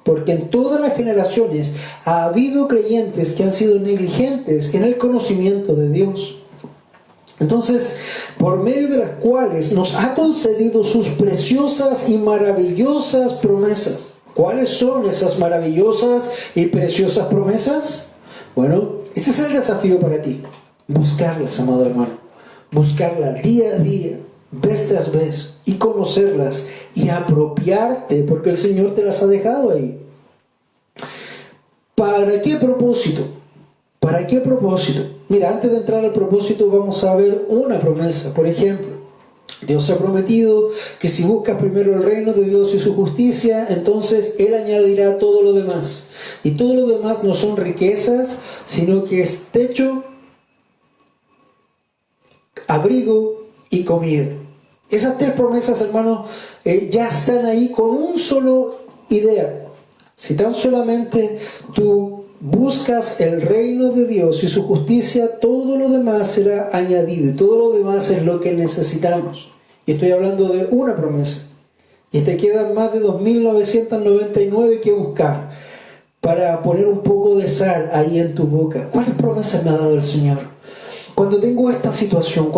Speaker 1: Porque en todas las generaciones ha habido creyentes que han sido negligentes en el conocimiento de Dios. Entonces, por medio de las cuales nos ha concedido sus preciosas y maravillosas promesas. ¿Cuáles son esas maravillosas y preciosas promesas? Bueno, ese es el desafío para ti. Buscarlas, amado hermano. Buscarlas día a día, vez tras vez, y conocerlas y apropiarte, porque el Señor te las ha dejado ahí. ¿Para qué propósito? ¿Para qué propósito? Mira, antes de entrar al propósito vamos a ver una promesa. Por ejemplo, Dios ha prometido que si buscas primero el reino de Dios y su justicia, entonces Él añadirá todo lo demás. Y todo lo demás no son riquezas, sino que es techo, abrigo y comida. Esas tres promesas, hermanos, ya están ahí con un solo idea. Si tan solamente tú buscas el reino de Dios y su justicia, todo lo demás será añadido. Y todo lo demás es lo que necesitamos. Y estoy hablando de una promesa. Y te quedan más de 2.999 que buscar para poner un poco de sal ahí en tu boca. ¿Cuáles promesas me ha dado el Señor? Cuando tengo esta situación,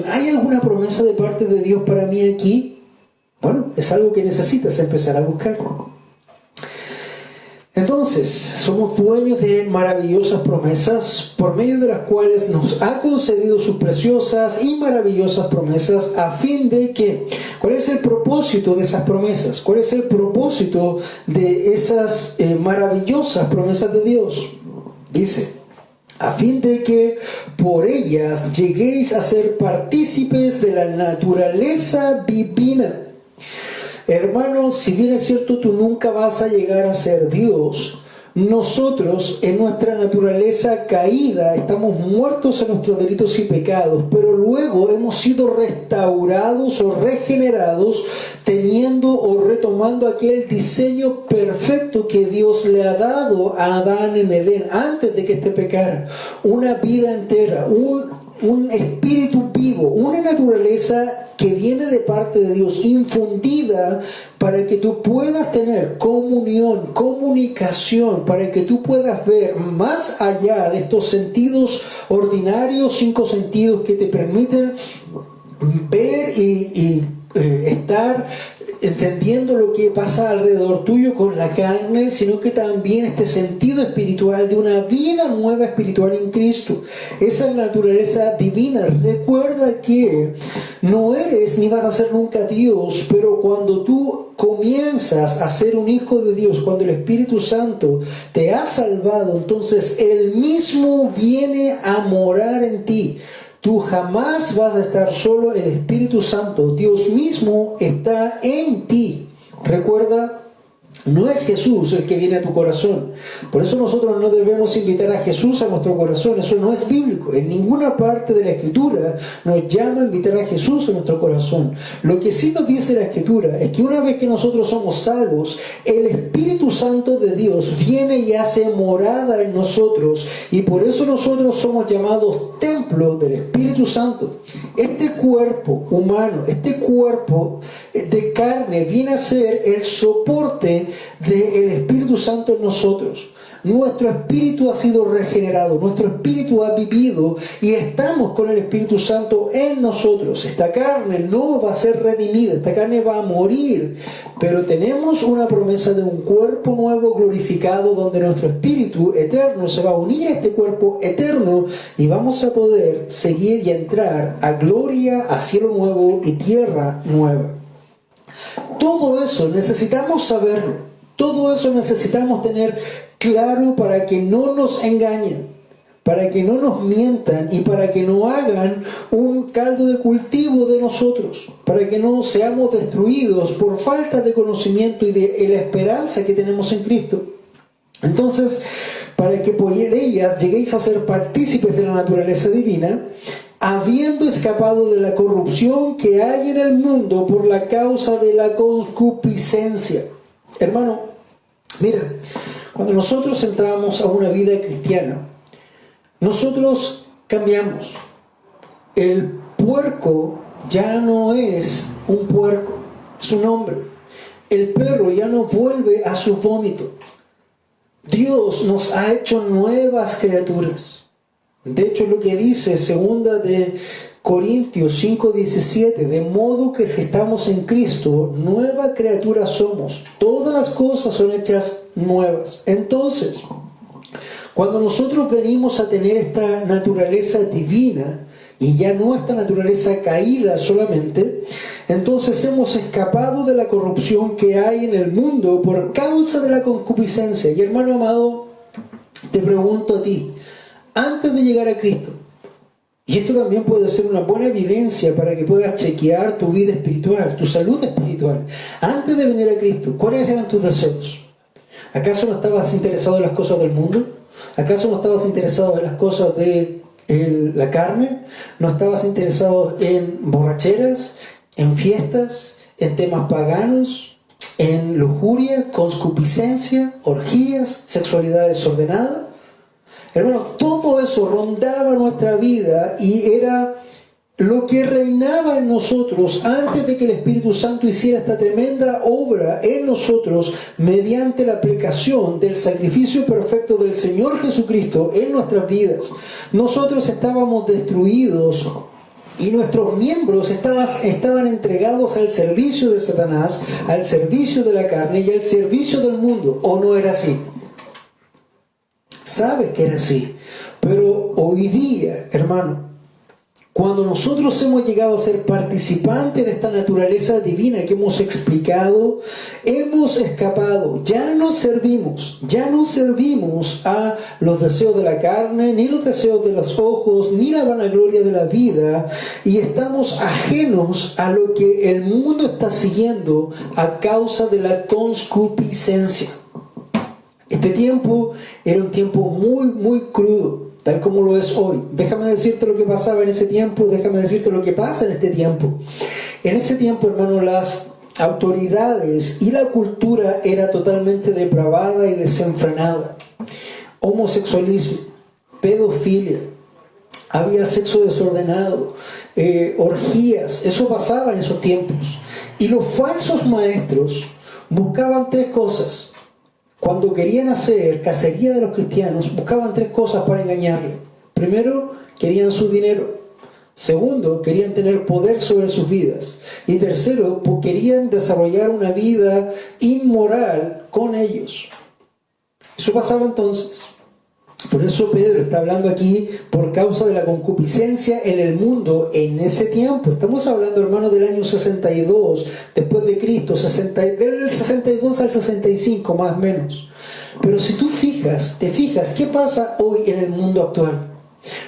Speaker 1: ¿hay alguna promesa de parte de Dios para mí aquí? Bueno, es algo que necesitas empezar a buscar. Entonces, somos dueños de maravillosas promesas, por medio de las cuales nos ha concedido sus preciosas y maravillosas promesas, a fin de que, ¿cuál es el propósito de esas promesas? ¿Cuál es el propósito de esas maravillosas promesas de Dios? Dice, a fin de que por ellas lleguéis a ser partícipes de la naturaleza divina. Hermanos, si bien es cierto tú nunca vas a llegar a ser Dios, nosotros en nuestra naturaleza caída estamos muertos en nuestros delitos y pecados, pero luego hemos sido restaurados o regenerados teniendo o retomando aquel diseño perfecto que Dios le ha dado a Adán en Edén antes de que éste pecara. Una vida entera, un espíritu vivo, una naturaleza que viene de parte de Dios, infundida para que tú puedas tener comunión, comunicación, para que tú puedas ver más allá de estos sentidos ordinarios, 5 sentidos que te permiten ver y estar entendiendo lo que pasa alrededor tuyo con la carne, sino que también este sentido espiritual de una vida nueva espiritual en Cristo. Esa naturaleza divina. Recuerda que no eres ni vas a ser nunca Dios, pero cuando tú comienzas a ser un hijo de Dios, cuando el Espíritu Santo te ha salvado, entonces Él mismo viene a morar en ti. Tú jamás vas a estar solo, el Espíritu Santo, Dios mismo está en ti. Recuerda, no es Jesús el que viene a tu corazón. Por eso nosotros no debemos invitar a Jesús a nuestro corazón. Eso no es bíblico. En ninguna parte de la Escritura nos llama a invitar a Jesús a nuestro corazón. Lo que sí nos dice la Escritura es que una vez que nosotros somos salvos, el Espíritu Santo de Dios viene y hace morada en nosotros. Y por eso nosotros somos llamados templo del Espíritu Santo. Este cuerpo humano, este cuerpo de carne viene a ser el soporte del Espíritu Santo en nosotros. Nuestro espíritu ha sido regenerado, nuestro espíritu ha vivido y estamos con el Espíritu Santo en nosotros. Esta carne no va a ser redimida, esta carne va a morir, pero tenemos una promesa de un cuerpo nuevo glorificado donde nuestro espíritu eterno se va a unir a este cuerpo eterno y vamos a poder seguir y entrar a gloria, a cielo nuevo y tierra nueva. Todo eso necesitamos saberlo, todo eso necesitamos tener claro para que no nos engañen, para que no nos mientan y para que no hagan un caldo de cultivo de nosotros, para que no seamos destruidos por falta de conocimiento y de la esperanza que tenemos en Cristo. Entonces, para que por ellas lleguéis a ser partícipes de la naturaleza divina, habiendo escapado de la corrupción que hay en el mundo por la causa de la concupiscencia. Hermano, mira, cuando nosotros entramos a una vida cristiana, nosotros cambiamos. El puerco ya no es un puerco, es un hombre. El perro ya no vuelve a su vómito. Dios nos ha hecho nuevas criaturas. De hecho, lo que dice 2 de Corintios 5:17, de modo que si estamos en Cristo, nueva criatura somos. Todas las cosas son hechas nuevas. Entonces, cuando nosotros venimos a tener esta naturaleza divina, y ya no esta naturaleza caída solamente, entonces hemos escapado de la corrupción que hay en el mundo por causa de la concupiscencia. Y hermano amado, te pregunto a ti, antes de llegar a Cristo, y esto también puede ser una buena evidencia para que puedas chequear tu vida espiritual, tu salud espiritual. Antes de venir a Cristo, ¿cuáles eran tus deseos? ¿Acaso no estabas interesado en las cosas del mundo? ¿Acaso no estabas interesado en las cosas de la carne? ¿No estabas interesado en borracheras, en fiestas, en temas paganos, en lujuria, concupiscencia, orgías, sexualidad desordenada? Hermano, todo eso rondaba nuestra vida y era lo que reinaba en nosotros antes de que el Espíritu Santo hiciera esta tremenda obra en nosotros mediante la aplicación del sacrificio perfecto del Señor Jesucristo en nuestras vidas. Nosotros estábamos destruidos y nuestros miembros estaban entregados al servicio de Satanás, al servicio de la carne y al servicio del mundo. ¿O no era así? Sabe que era así, pero hoy día, hermano, cuando nosotros hemos llegado a ser participantes de esta naturaleza divina que hemos explicado, hemos escapado, ya no servimos a los deseos de la carne, ni los deseos de los ojos, ni la vanagloria de la vida, y estamos ajenos a lo que el mundo está siguiendo a causa de la concupiscencia. Este tiempo era un tiempo muy crudo, tal como lo es hoy. Déjame decirte lo que pasaba en ese tiempo, déjame decirte lo que pasa en este tiempo. En ese tiempo, hermano, las autoridades y la cultura era totalmente depravada y desenfrenada. Homosexualismo, pedofilia, había sexo desordenado, orgías, eso pasaba en esos tiempos. Y los falsos maestros buscaban tres cosas. Cuando querían hacer cacería de los cristianos, buscaban tres cosas para engañarle. Primero, querían su dinero. Segundo, querían tener poder sobre sus vidas. Y tercero, querían desarrollar una vida inmoral con ellos. Eso pasaba entonces. Por eso Pedro está hablando aquí por causa de la concupiscencia en el mundo en ese tiempo. Estamos hablando, hermano, del año 62 después de Cristo, del 62 al 65 más o menos. Pero si tú te fijas, ¿qué pasa hoy en el mundo actual?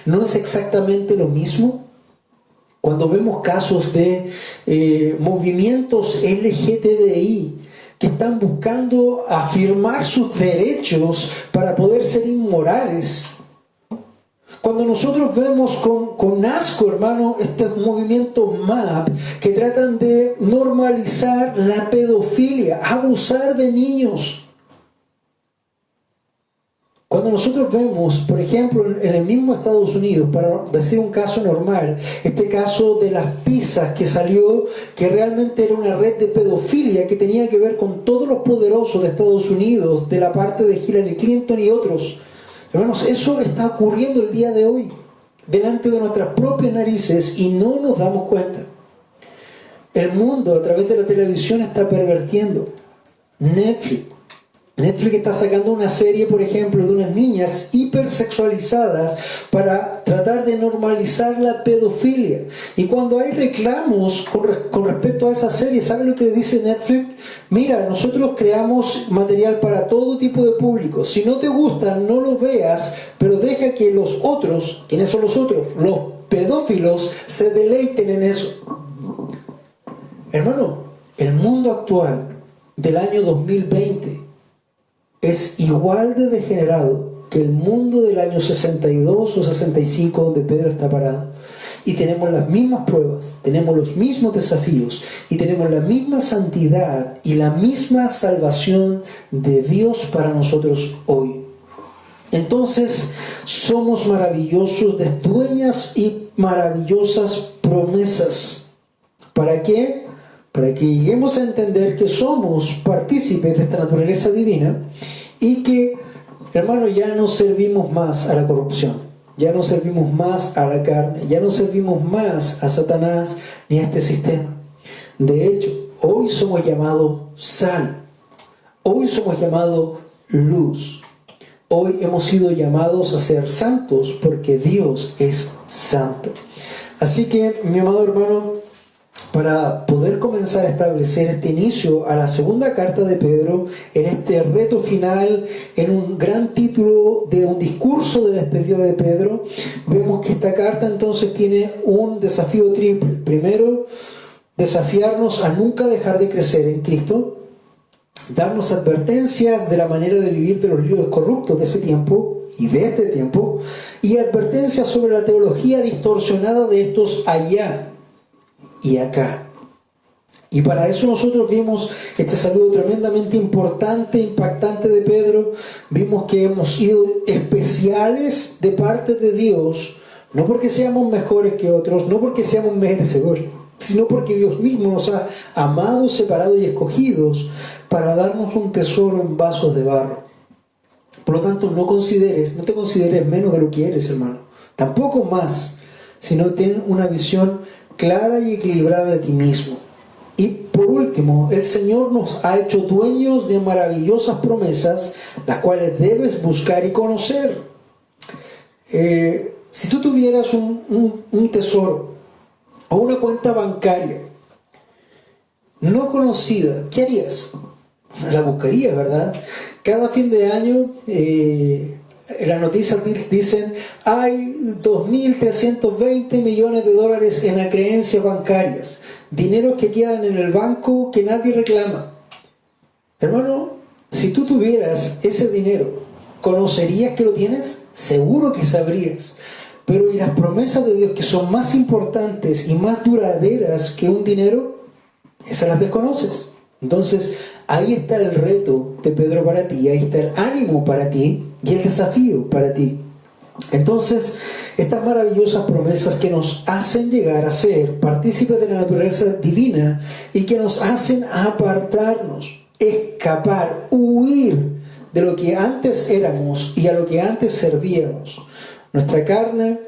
Speaker 1: ¿No es exactamente lo mismo? Cuando vemos casos de movimientos LGTBI que están buscando afirmar sus derechos para poder ser inmorales. Cuando nosotros vemos con asco, hermano, estos movimientos MAP que tratan de normalizar la pedofilia, abusar de niños. Cuando nosotros vemos, por ejemplo, en el mismo Estados Unidos, para decir un caso normal, este caso de las pizzas que salió, que realmente era una red de pedofilia que tenía que ver con todos los poderosos de Estados Unidos, de la parte de Hillary Clinton y otros. Hermanos, eso está ocurriendo el día de hoy, delante de nuestras propias narices y no nos damos cuenta. El mundo a través de la televisión está pervirtiendo. Netflix está sacando una serie, por ejemplo, de unas niñas hipersexualizadas para tratar de normalizar la pedofilia. Y cuando hay reclamos con respecto a esa serie, ¿saben lo que dice Netflix? Mira, nosotros creamos material para todo tipo de público. Si no te gusta, no lo veas, pero deja que los otros, ¿quiénes son los otros? Los pedófilos se deleiten en eso. Hermano, el mundo actual del año 2020 es igual de degenerado que el mundo del año 62 o 65 donde Pedro está parado. Y tenemos las mismas pruebas, tenemos los mismos desafíos y tenemos la misma santidad y la misma salvación de Dios para nosotros hoy. Entonces, somos maravillosos, de dueñas y maravillosas promesas. ¿Para qué? Para que lleguemos a entender que somos partícipes de esta naturaleza divina y que, hermano, ya no servimos más a la corrupción, ya no servimos más a la carne, ya no servimos más a Satanás ni a este sistema. De hecho, hoy somos llamados sal, hoy somos llamados luz, hoy hemos sido llamados a ser santos porque Dios es santo. Así que, mi amado hermano, para poder comenzar a establecer este inicio a la segunda carta de Pedro, en este reto final, en un gran título de un discurso de despedida de Pedro, vemos que esta carta entonces tiene un desafío triple. Primero, desafiarnos a nunca dejar de crecer en Cristo, darnos advertencias de la manera de vivir de los líderes corruptos de ese tiempo y de este tiempo, y advertencias sobre la teología distorsionada de estos allá y acá. Y para eso nosotros vimos este saludo tremendamente importante, impactante de Pedro. Vimos que hemos sido especiales de parte de Dios, no porque seamos mejores que otros, no porque seamos merecedores, sino porque Dios mismo nos ha amado, separado y escogidos para darnos un tesoro en vasos de barro. Por lo tanto, no te consideres menos de lo que eres, hermano. Tampoco más, sino ten una visión clara y equilibrada de ti mismo. Y por último, el Señor nos ha hecho dueños de maravillosas promesas, las cuales debes buscar y conocer. Si tú tuvieras un tesoro o una cuenta bancaria no conocida, ¿qué harías? La buscarías, ¿verdad? Cada fin de año las noticias dicen hay 2.320 millones de dólares en acreencias bancarias, dineros que quedan en el banco que nadie reclama. Hermano, Si tú tuvieras ese dinero, ¿conocerías que lo tienes? Seguro que sabrías. Pero ¿y las promesas de Dios que son más importantes y más duraderas que un dinero? Esas las desconoces. Entonces, ahí está el reto de Pedro para ti, ahí está el ánimo para ti y el desafío para ti. Entonces, estas maravillosas promesas que nos hacen llegar a ser partícipes de la naturaleza divina y que nos hacen apartarnos, escapar, huir de lo que antes éramos y a lo que antes servíamos. Nuestra carne,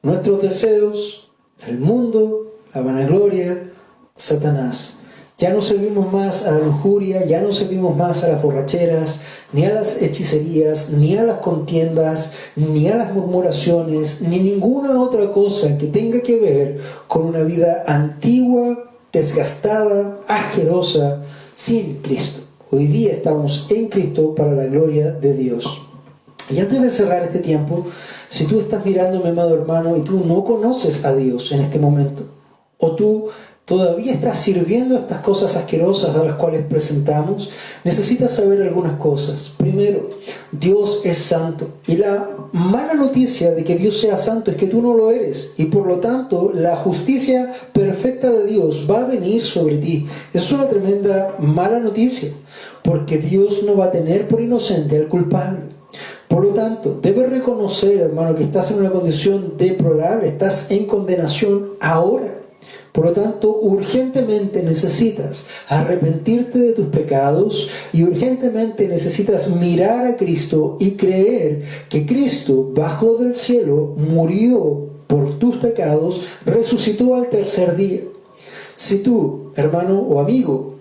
Speaker 1: nuestros deseos, el mundo, la vanagloria, Satanás. Ya no servimos más a la lujuria, ya no servimos más a las borracheras, ni a las hechicerías, ni a las contiendas, ni a las murmuraciones, ni ninguna otra cosa que tenga que ver con una vida antigua, desgastada, asquerosa, sin Cristo. Hoy día estamos en Cristo para la gloria de Dios. Y antes de cerrar este tiempo, si tú estás mirándome, amado hermano, y tú no conoces a Dios en este momento, o tú todavía estás sirviendo a estas cosas asquerosas a las cuales presentamos, necesitas saber algunas cosas. Primero, Dios es santo. Y la mala noticia de que Dios sea santo es que tú no lo eres. Y por lo tanto, la justicia perfecta de Dios va a venir sobre ti. Eso es una tremenda mala noticia. Porque Dios no va a tener por inocente al culpable. Por lo tanto, debes reconocer, hermano, que estás en una condición deplorable. Estás en condenación ahora. Por lo tanto, urgentemente necesitas arrepentirte de tus pecados y urgentemente necesitas mirar a Cristo y creer que Cristo bajó del cielo, murió por tus pecados, resucitó al tercer día. Si tú, hermano o amigo,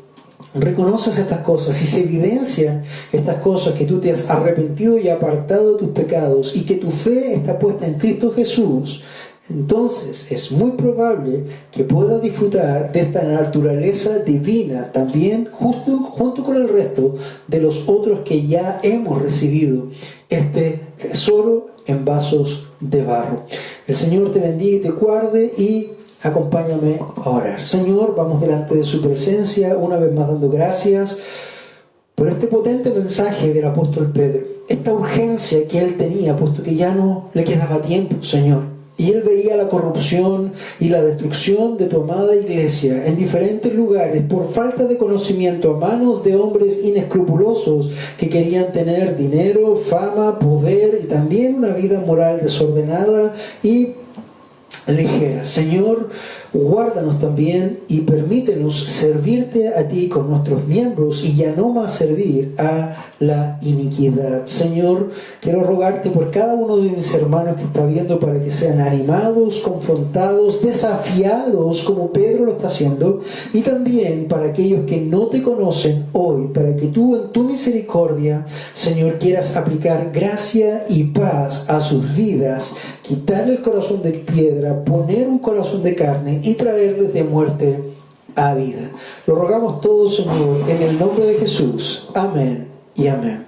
Speaker 1: reconoces estas cosas y se evidencian estas cosas, que tú te has arrepentido y apartado de tus pecados y que tu fe está puesta en Cristo Jesús, entonces es muy probable que puedas disfrutar de esta naturaleza divina también junto con el resto de los otros que ya hemos recibido este tesoro en vasos de barro. El Señor te bendiga y te guarde, y acompáñame a orar. Señor, vamos delante de su presencia una vez más dando gracias por este potente mensaje del apóstol Pedro, esta urgencia que él tenía, puesto que ya no le quedaba tiempo, Señor. Y él veía la corrupción y la destrucción de tu amada iglesia en diferentes lugares por falta de conocimiento a manos de hombres inescrupulosos que querían tener dinero, fama, poder y también una vida moral desordenada y ligera. Señor, guárdanos también y permítenos servirte a ti con nuestros miembros y ya no más servir a la iniquidad. Señor, quiero rogarte por cada uno de mis hermanos que está viendo, para que sean animados, confrontados, desafiados como Pedro lo está haciendo, y también para aquellos que no te conocen hoy, para que tú en tu misericordia, Señor, quieras aplicar gracia y paz a sus vidas, quitar el corazón de piedra, poner un corazón de carne y traerles de muerte a vida. Lo rogamos todos, Señor, en el nombre de Jesús. Amén y amén.